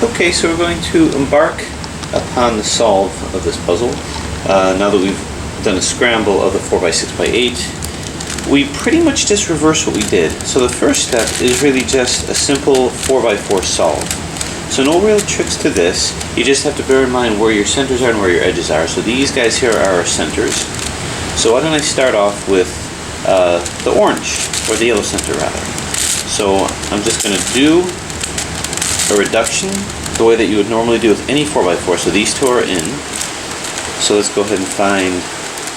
Okay, so we're going to embark upon the solve of this puzzle. Now that we've done a scramble of the 4x6x8, we pretty much just reverse what we did. So the first step is really just a simple 4x4 solve. So no real tricks to this. You just have to bear in mind where your centers are and where your edges are. So these guys here are our centers. So why don't I start off with the orange, or the yellow center rather. So I'm just going to do a reduction the way that you would normally do with any 4x4. So these two are in. So let's go ahead and find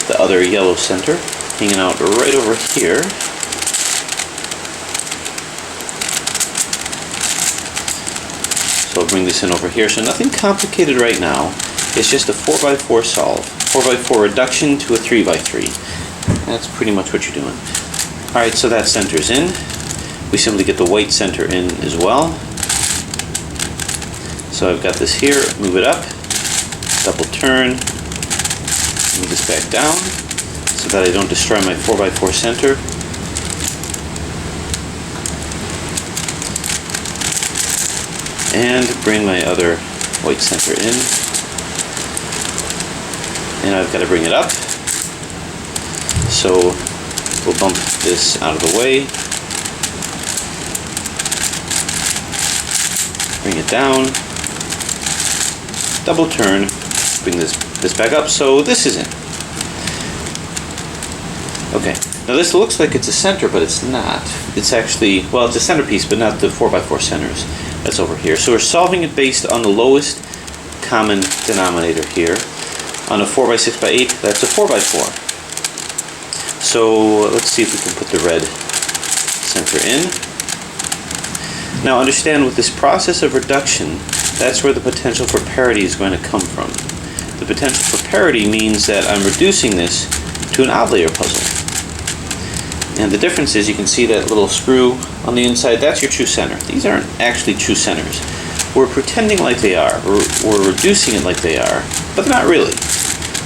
the other yellow center, hanging out right over here. So I'll bring this in over here. So nothing complicated right now. It's just a 4x4 solve. 4x4 reduction to a 3x3. That's pretty much what you're doing. Alright, so that center's in. We simply get the white center in as well. So I've got this here, move it up, double turn, move this back down so that I don't destroy my 4x4 center. And bring my other white center in. And I've got to bring it up. So we'll bump this out of the way. Bring it down. Double turn, bring this back up, so this is in. Okay, now this looks like it's a center, but it's not. It's actually, well, it's a centerpiece, but not the 4x4 centers. That's over here. So we're solving it based on the lowest common denominator here. On a 4x6x8, that's a 4x4. So let's see if we can put the red center in. Now understand, with this process of reduction, that's where the potential for parity is going to come from. The potential for parity means that I'm reducing this to an odd layer puzzle. And the difference is, you can see that little screw on the inside, that's your true center. These aren't actually true centers. We're pretending like they are. We're reducing it like they are, but they're not really.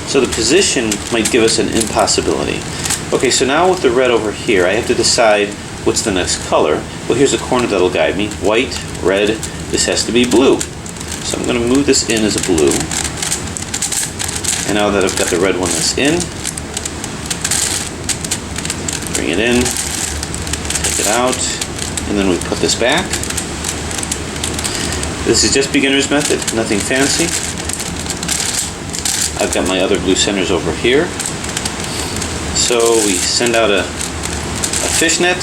So the position might give us an impossibility. Okay, so now with the red over here, I have to decide what's the next color. Well, here's a corner that'll guide me. White, red, this has to be blue. So I'm going to move this in as a blue. And now that I've got the red one that's in, bring it in, take it out, and then we put this back. This is just beginner's method, nothing fancy. I've got my other blue centers over here. So we send out a fishnet,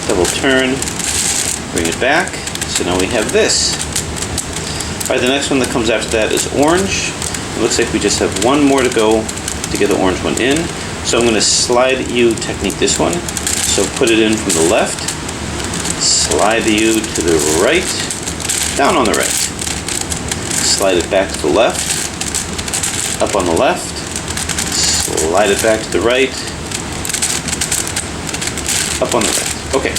double turn, bring it back. So now we have this. Alright, the next one that comes after that is orange. It looks like we just have one more to go to get the orange one in. So I'm going to slide U technique this one. So put it in from the left, slide the U to the right, down on the right. Slide it back to the left, up on the left, slide it back to the right, up on the right. Okay,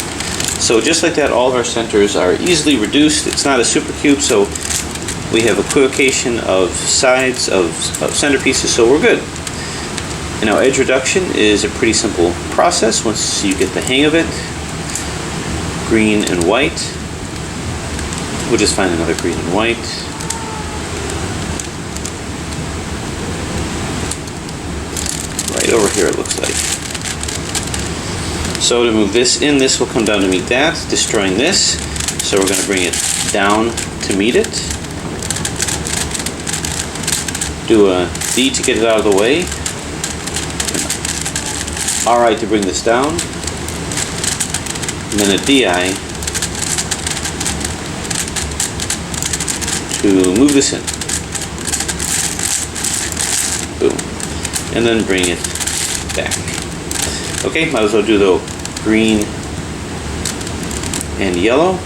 so just like that, all of our centers are easily reduced. It's not a supercube, so we have equivocation of sides of centerpieces, so we're good. And now edge reduction is a pretty simple process once you get the hang of it. Green and white. We'll just find another green and white. Right over here, it looks like. So to move this in, this will come down to meet that, destroying this. So we're going to bring it down to meet it. Do a D to get it out of the way. RI to bring this down. And then a DI to move this in. Boom. And then bring it back. Okay, might as well do the green and yellow,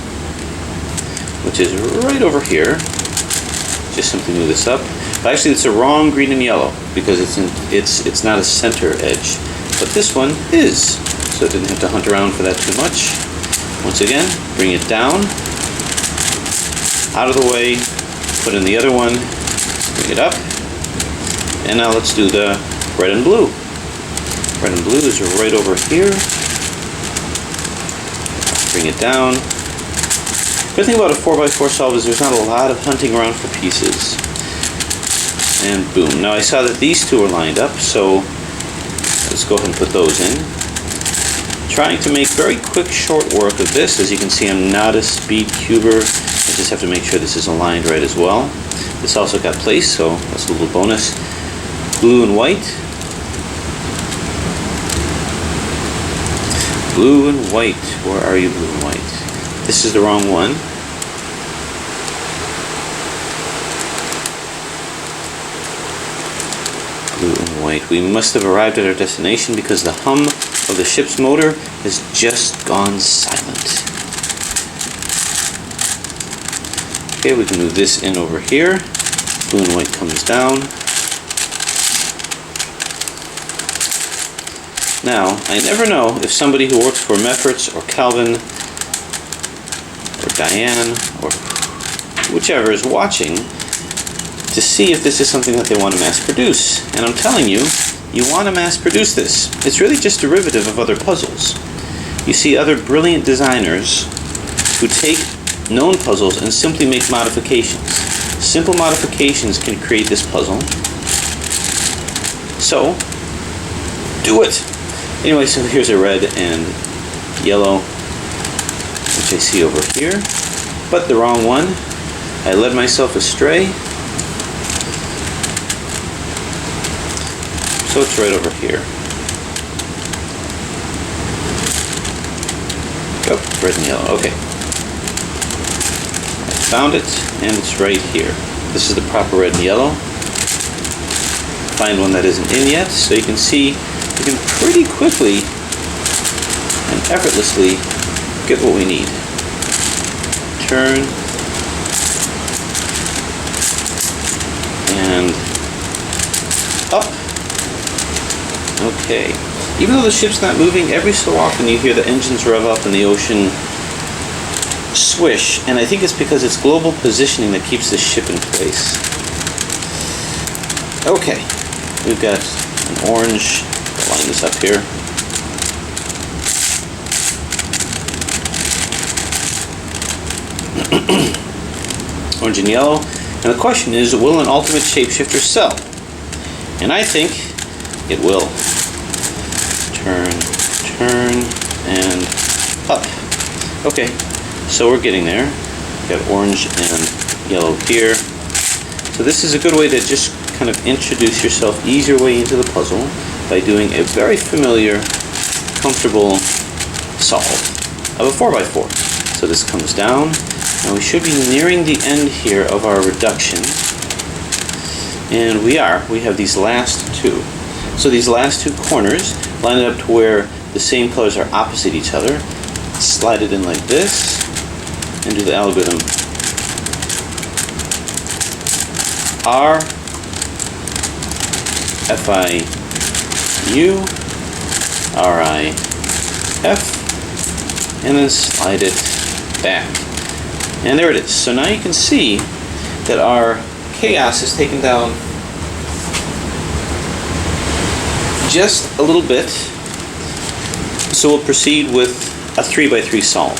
which is right over here. Just simply move this up. But actually, it's a wrong green and yellow because it's not a center edge. But this one is, so I didn't have to hunt around for that too much. Once again, bring it down, out of the way, put in the other one, bring it up, and now let's do the red and blue. Red and blue is right over here. Bring it down, Good thing about a 4x4 solve is there's not a lot of hunting around for pieces. And boom. Now I saw that these two are lined up, so let's go ahead and put those in. Trying to make very quick short work of this. As you can see, I'm not a speed cuber. I just have to make sure this is aligned right as well. This also got placed, so that's a little bonus. Blue and white. Blue and white. Where are you, blue and white? This is the wrong one. Blue and white. We must have arrived at our destination because the hum of the ship's motor has just gone silent. Okay, we can move this in over here. Blue and white comes down. Now, I never know if somebody who works for Mefferts or Calvin or Diane or whichever is watching to see if this is something that they want to mass produce. And I'm telling you, you want to mass produce this. It's really just derivative of other puzzles. You see other brilliant designers who take known puzzles and simply make modifications. Simple modifications can create this puzzle. So, do it! Anyway, so here's a red and yellow, which I see over here, but the wrong one. I led myself astray. So it's right over here. Oh, red and yellow, okay. I found it, and it's right here. This is the proper red and yellow. Find one that isn't in yet, so you can see we can pretty quickly and effortlessly get what we need. Turn and up. Okay. Even though the ship's not moving, every so often you hear the engines rev up and the ocean swish, and I think it's because it's global positioning that keeps the ship in place. Okay, we've got an orange. Line this up here. Orange and yellow. And the question is, will an ultimate shapeshifter sell? And I think it will. Turn, turn, and up. Okay, so we're getting there. We've got orange and yellow here. So this is a good way to just kind of introduce yourself, ease your way into the puzzle by doing a very familiar, comfortable solve of a 4x4. So this comes down, and we should be nearing the end here of our reduction. And we have these last two. So these last two corners line it up to where the same colors are opposite each other. Slide it in like this, and do the algorithm. R, F-I, U, R-I, F, and then slide it back. And there it is. So now you can see that our chaos is taken down just a little bit. So we'll proceed with a 3x3 solve.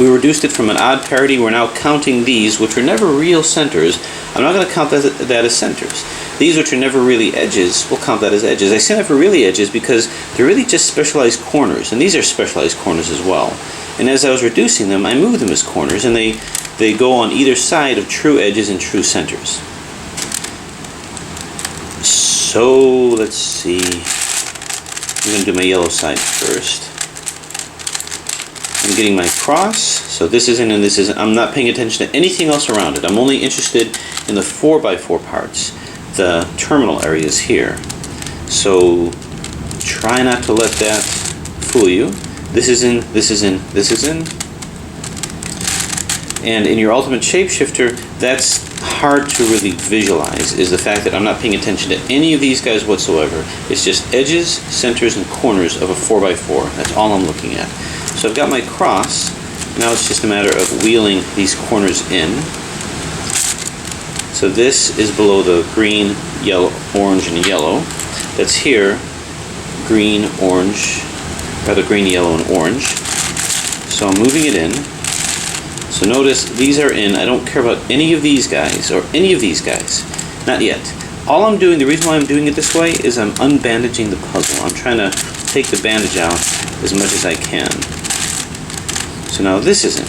We reduced it from an odd parity. We're now counting these, which were never real centers. I'm not going to count that as centers. These, which are never really edges, we'll count that as edges. I say never really edges because they're really just specialized corners, and these are specialized corners as well. And as I was reducing them, I moved them as corners, and they go on either side of true edges and true centers. So, let's see. I'm going to do my yellow side first. I'm getting my cross, so this isn't and this isn't. I'm not paying attention to anything else around it. I'm only interested in the 4x4 parts, the terminal areas here. So try not to let that fool you. This is in, this is in, this is in. And in your ultimate shapeshifter, that's hard to really visualize, is the fact that I'm not paying attention to any of these guys whatsoever. It's just edges, centers, and corners of a 4x4. That's all I'm looking at. So I've got my cross. Now it's just a matter of wheeling these corners in. So this is below the green, yellow, orange, and yellow. That's here, green, orange, rather green, yellow, and orange. So I'm moving it in. So notice these are in. I don't care about any of these guys or any of these guys. Not yet. All I'm doing, the reason why I'm doing it this way is I'm unbandaging the puzzle. I'm trying to take the bandage out as much as I can. So now this is in.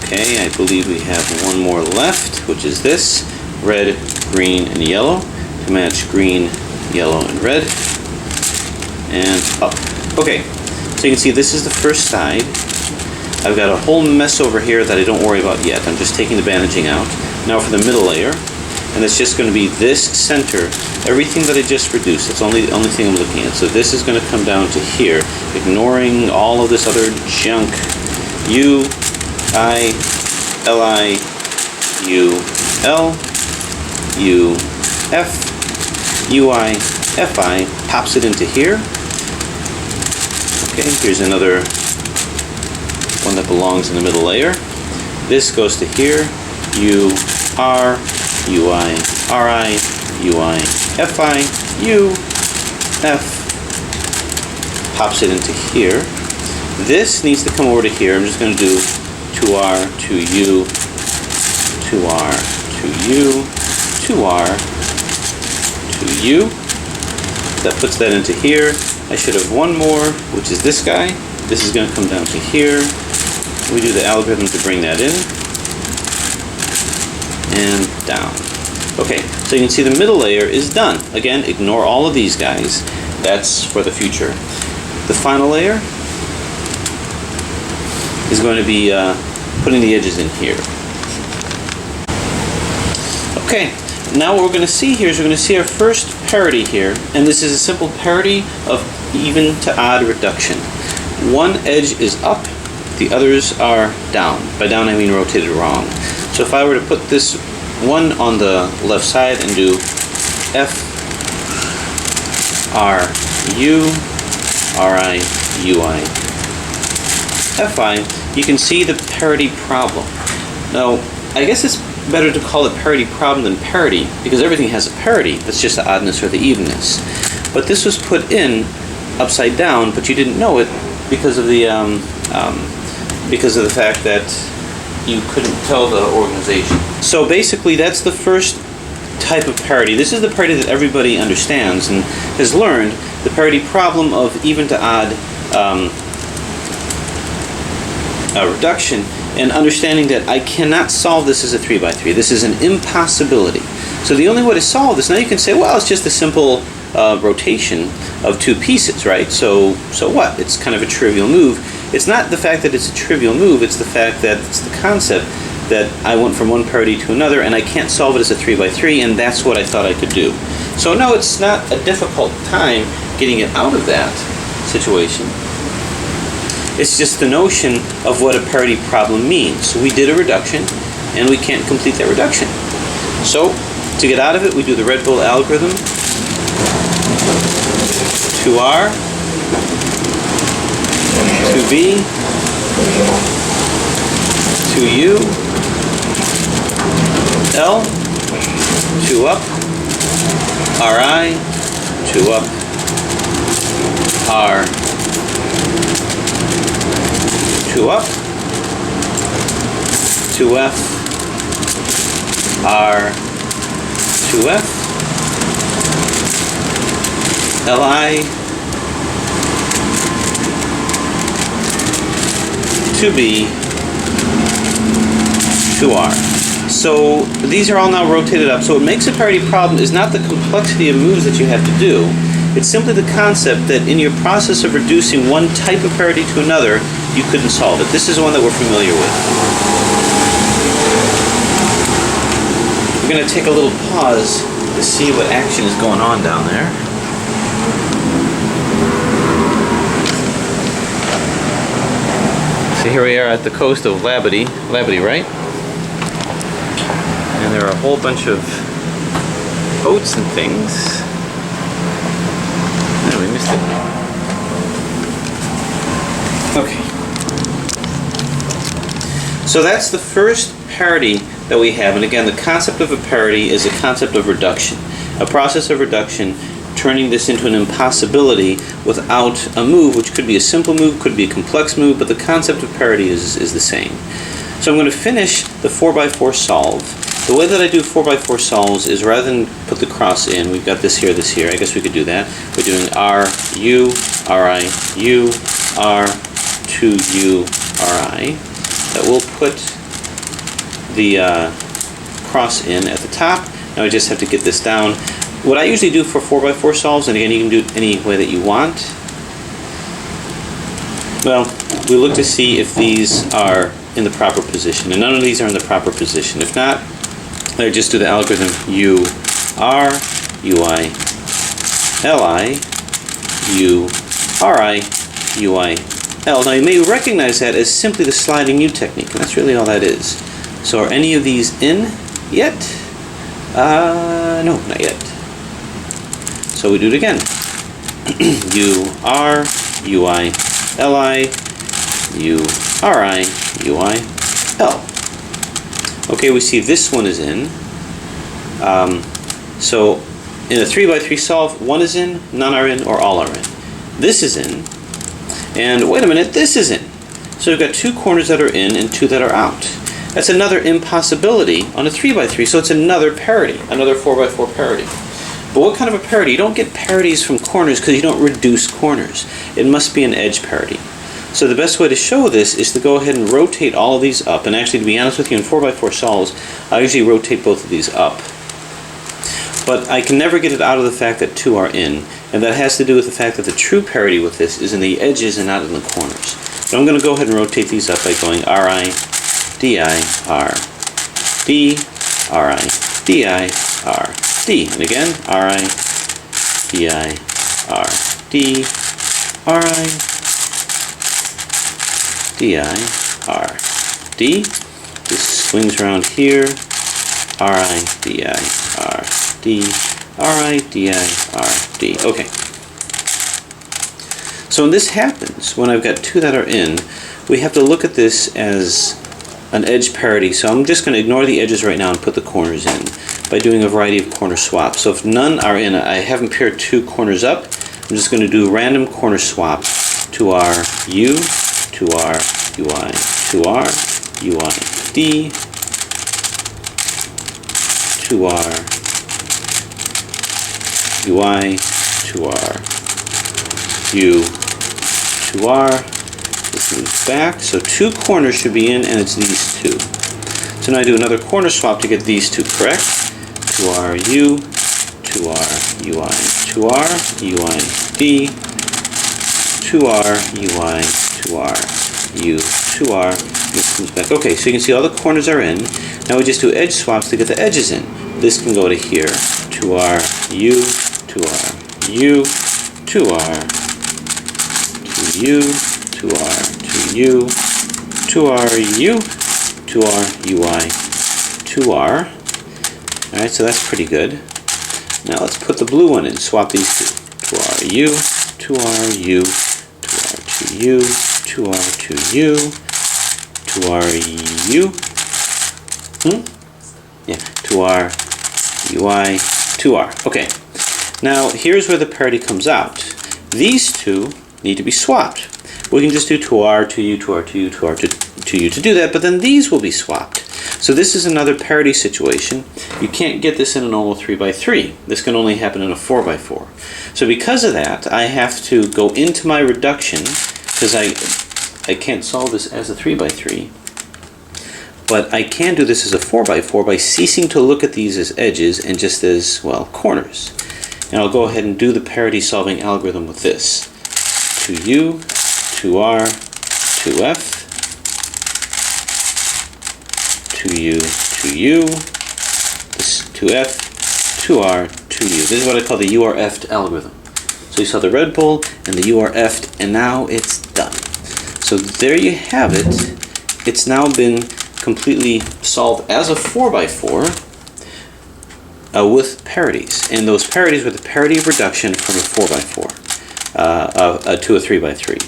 Okay, I believe we have one more left, which is this. Red, green, and yellow to match green, yellow, and red. And up. Okay, so you can see this is the first side. I've got a whole mess over here that I don't worry about yet. I'm just taking the bandaging out. Now for the middle layer, and it's just going to be this center, everything that I just reduced. That's the only thing I'm looking at. So this is going to come down to here, ignoring all of this other junk. U, I, L, I, U, L, U, F, U, I, F, I, pops it into here. Okay, here's another one that belongs in the middle layer. This goes to here, U, R, U, I, R, I, U, I, F, I, U, F, pops it into here. This needs to come over to here. I'm just going to do 2R, 2U, 2R, 2U, 2R, 2U. That puts that into here. I should have one more, which is this guy. This is going to come down to here. We do the algorithm to bring that in. And down. Okay, so you can see the middle layer is done. Again, ignore all of these guys. That's for the future. The final layer is going to be putting the edges in here. Okay, now what we're going to see here is we're going to see our first parity here, and this is a simple parity of even to odd reduction. One edge is up, the others are down. By down I mean rotated wrong. So if I were to put this one on the left side and do F, R, U, R, I, U, I, F, I, you can see the parity problem. Now, I guess it's better to call it parity problem than parity, because everything has a parity. It's just the oddness or the evenness. But this was put in upside down, but you didn't know it because of the fact that you couldn't tell the organization. So basically, that's the first type of parity. This is the parity that everybody understands and has learned, the parity problem of even to odd reduction, and understanding that I cannot solve this as a 3 by 3. This is an impossibility. So the only way to solve this, now you can say, well, it's just a simple rotation of two pieces, right? So what? It's kind of a trivial move. It's not the fact that it's a trivial move, it's the fact that it's the concept that I went from one parity to another and I can't solve it as a 3 by 3, and that's what I thought I could do. So no, it's not a difficult time getting it out of that situation. It's just the notion of what a parity problem means. So we did a reduction, and we can't complete that reduction. So, to get out of it, we do the Red Bull algorithm. 2R, 2B, 2U, L, 2 up, RI, 2 up, R, 2 up, 2F, R, 2F, Li, 2B, 2R. So these are all now rotated up. So what makes a parity problem is not the complexity of moves that you have to do. It's simply the concept that in your process of reducing one type of parity to another, you couldn't solve it. This is one that we're familiar with. We're going to take a little pause to see what action is going on down there. So here we are at the coast of Labadee, right? And there are a whole bunch of boats and things. Oh, we missed it. Okay. So that's the first parity that we have. And again, the concept of a parity is a concept of reduction. A process of reduction turning this into an impossibility without a move, which could be a simple move, could be a complex move, but the concept of parity is the same. So I'm going to finish the 4x4 solve. The way that I do 4x4 solves is rather than put the cross in, we've got this here, I guess we could do that. We're doing R, U, Ri, U, R, 2U, Ri. That will put the cross in at the top. Now I just have to get this down. What I usually do for 4x4 solves, and again you can do it any way that you want, well, we look to see if these are in the proper position, and none of these are in the proper position. If not, I just do the algorithm U, R, UI, Li, U, Ri, UI, L. Now you may recognize that as simply the sliding U technique, and that's really all that is. So are any of these in yet? No, not yet. So we do it again. U, R, UI, Li, U, Ri, UI, L. Okay, we see this one is in. So in a 3x3 solve, one is in, none are in, or all are in. This is in, and wait a minute, this is in. So we've got two corners that are in and two that are out. That's another impossibility on a 3x3, so it's another parity, another 4x4 parity. But what kind of a parity? You don't get parities from corners because you don't reduce corners. It must be an edge parity. So the best way to show this is to go ahead and rotate all of these up. And actually, to be honest with you, in 4x4 solves, I usually rotate both of these up. But I can never get it out of the fact that two are in. And that has to do with the fact that the true parity with this is in the edges and not in the corners. So I'm going to go ahead and rotate these up by going Ri, Di, R, D, Ri, Di, R, D. And again, Ri, Di, R, D, Ri, Di, R, D. This swings around here. Ri, Di, R, D, Ri, Di, R, D. Okay. So when this happens, when I've got two that are in, we have to look at this as an edge parity. So I'm just going to ignore the edges right now and put the corners in by doing a variety of corner swaps. So if none are in, I haven't paired two corners up. I'm just going to do random corner swap to our U, to our UI, to our UI, D, to our UI, to our U, to our, this moves back, so two corners should be in, and it's these two. So now I do another corner swap to get these two correct. To our U, to our UI, to our UI, D, to our UI, to our U, to our, this comes back. Okay, so you can see all the corners are in. Now we just do edge swaps to get the edges in. This can go to here, to our U, to our U, to our, to U, to our, to U, to our U, to our UI, to our. Alright, so that's pretty good. Now let's put the blue one in, swap these two. To our U, to our U, to our, to U, to our, to U, to our U, yeah, to our UI, to our. Okay, now here's where the parity comes out. These two need to be swapped. We can just do to R, to U, to R, to U, to R, to U to do that, but then these will be swapped. So this is another parity situation. You can't get this in a normal 3x3. This can only happen in a 4x4. So because of that, I have to go into my reduction, because I can't solve this as a 3x3, but I can do this as a 4x4 by ceasing to look at these as edges and just as, well, corners. And I'll go ahead and do the parity solving algorithm with this. To U, to R, to F, to U, this to F, to R, to U. This is what I call the URF'd algorithm. So you saw the red bull and the URF'd, and now it's done. So there you have it. It's now been completely solved as a 4x4 with parities. And those parities were the parity of reduction from a 4x4 to a 3x3.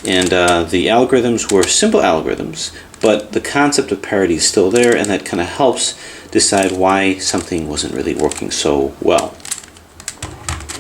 And the algorithms were simple algorithms, but the concept of parity is still there, and that kind of helps decide why something wasn't really working so well.